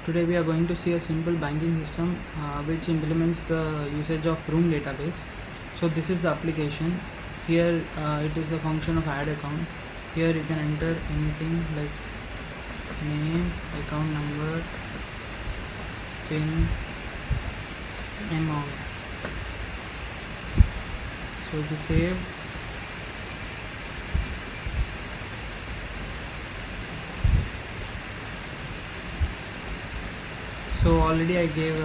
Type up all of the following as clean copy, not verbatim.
Today we are going to see a simple banking system which implements the usage of room database. So this is the application. Here it is a function of add account. Here you can enter anything like name, account number, PIN, amount. So to save, so already I gave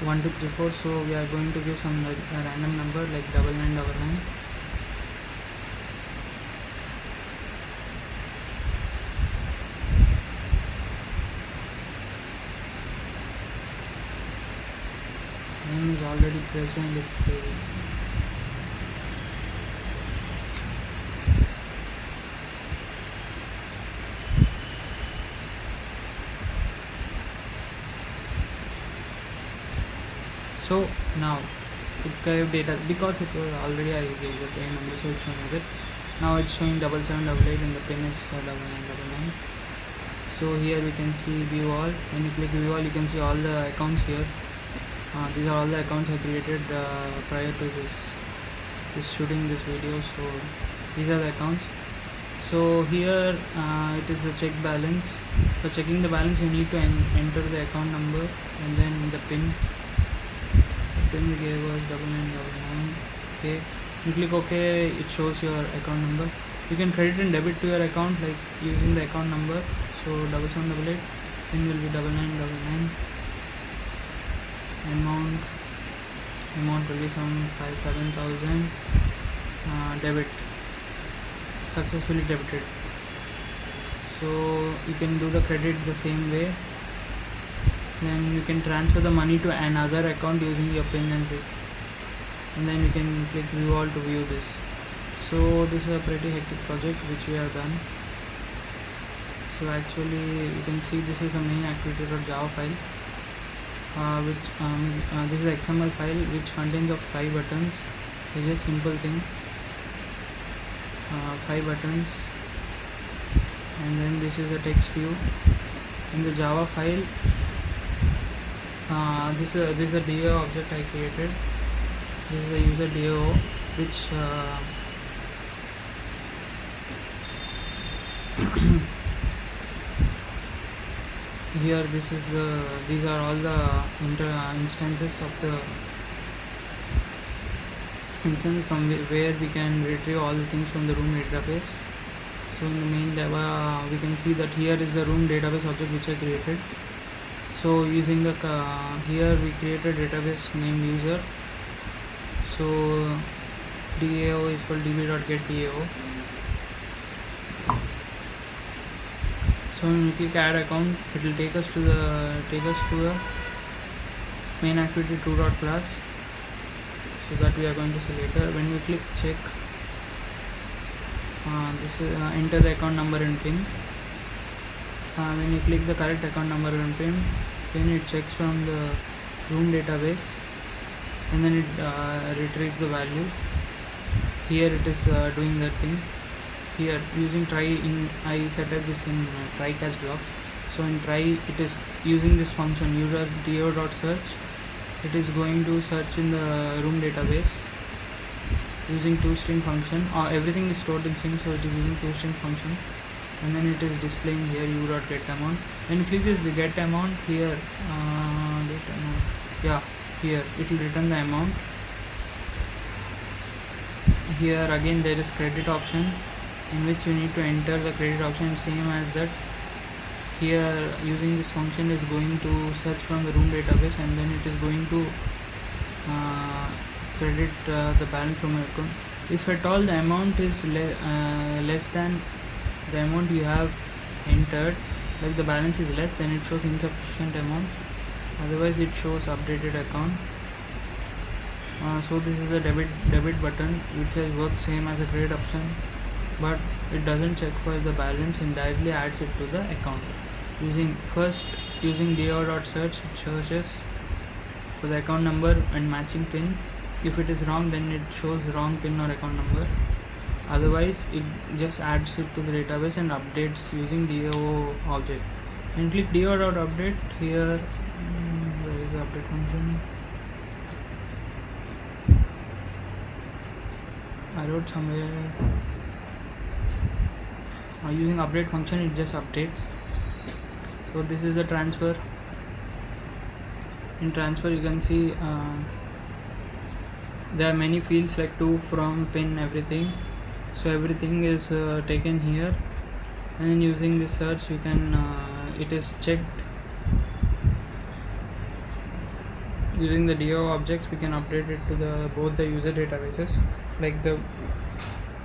1 2 3 4, so we are going to give some random number like 9999. Name is already present, it says. So now it gave data because it was already I gave the same number, so it's showing it. Now it's showing 7788 and the pin is 9999. So here we can see view all. When you click view all, you can see all the accounts here. These are all the accounts I created prior to this shooting this video. So these are the accounts. So here it is the check balance. For checking the balance, you need to enter the account number and then the pin. The pin we gave was 9999. Okay, you click OK, it shows your account number. You can credit and debit to your account like using the account number. So 7788, pin will be 9999. Amount will be some 57,000. Debit, successfully debited. So you can do the credit the same way. Then you can transfer the money to another account using your PIN and zip. And then you can click view all to view this. So this is a pretty hectic project which we have done. So actually you can see this is the main activity.java file. This is the XML file which contains of 5 buttons. It's just simple thing. 5 buttons, and then this is a text view. In the Java file, this is a DAO object I created. This is a user DAO which here these are all the instances of the instance from where we can retrieve all the things from the room database. So in the main Java we can see that here is the room database object which I created. So using the here we created database named user. So DAO is called db.getDAO. So when we click add account, it will take us to the main activity 2.class. So that we are going to see later. When we click check, this is enter the account number and PIN. When you click the correct account number and PIN, it checks from the room database and then it retrieves the value. Here it is doing that thing. Here using try I set up this in try catch blocks. So in try it is using this function user.do.search. It is going to search in the room database using toString function. Everything is stored in string, so it is using toString function, and then it is displaying here u.getAmount. When you click this the get amount here, get amount, yeah, here it will return the amount. Here again there is credit option in which you need to enter the credit option, same as that. Here using this function is going to search from the room database and then it is going to credit the balance from your account. If at all the amount is less than the amount you have entered, like the balance is less, then it shows insufficient amount, otherwise it shows updated account. So this is a debit button which works same as a credit option, but it doesn't check for the balance and directly adds it to the account. Using DAO.search, it searches for the account number and matching PIN. If it is wrong, then it shows wrong PIN or account number. Otherwise it just adds it to the database and updates using DAO object. and click do.update here. Where is the update function? I wrote somewhere. Using update function, it just updates. So this is the transfer. In transfer you can see there are many fields like to, from, pin, everything. So everything is taken here, and then using this search you can it is checked. Using the DO objects we can update it to the both the user databases, like the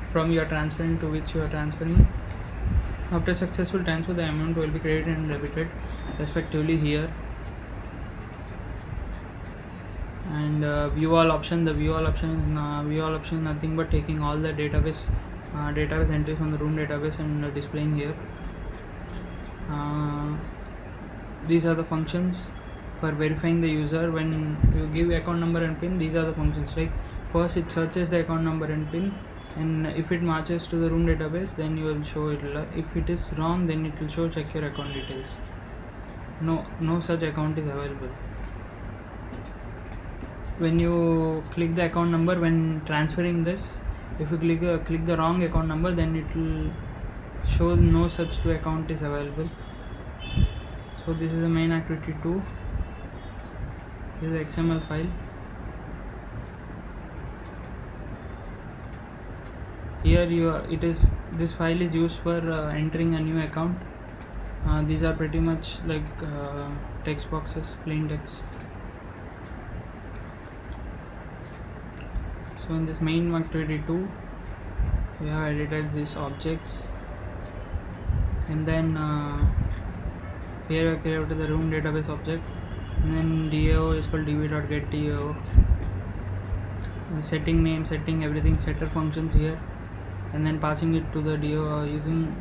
from you are transferring to which you are transferring. After successful transfer, the amount will be credited and debited respectively here. And view all option. The view all option is nothing but taking all the database entries from the room database and displaying here. These are the functions for verifying the user. When you give account number and pin, these are the functions. Like first it searches the account number and pin, and if it matches to the room database, then you will show it. If it is wrong, then it will show check your account details. No such account is available. When you click the account number when transferring this, if you click the wrong account number, then it will show no such to account is available. So this is the main activity 2. This is the XML file. Here this file is used for entering a new account. These are pretty much like text boxes, plain text. So in this main activity 2, we have edited these objects, and then here we created the room database object, and then DAO is called db.getDAO. Setting name, setting everything, setter functions here, and then passing it to the DO using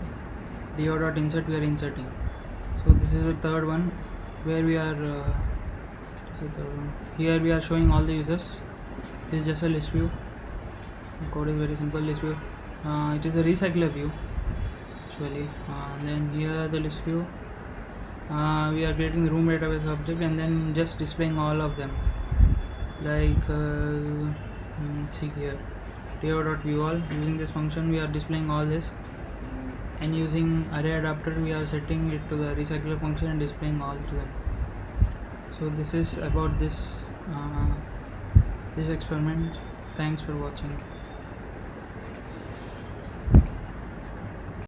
DO.insert. We are inserting. So this is the third one where we are here we are showing all the users. This is just a list view. The code is very simple. List view. It is a recycler view actually. Then here the list view. We are creating the room database object and then just displaying all of them. Like see here, do.viewAll. Using this function we are displaying all this, and using array adapter we are setting it to the recycler function and displaying all to them. So this is about this experiment. Thanks for watching.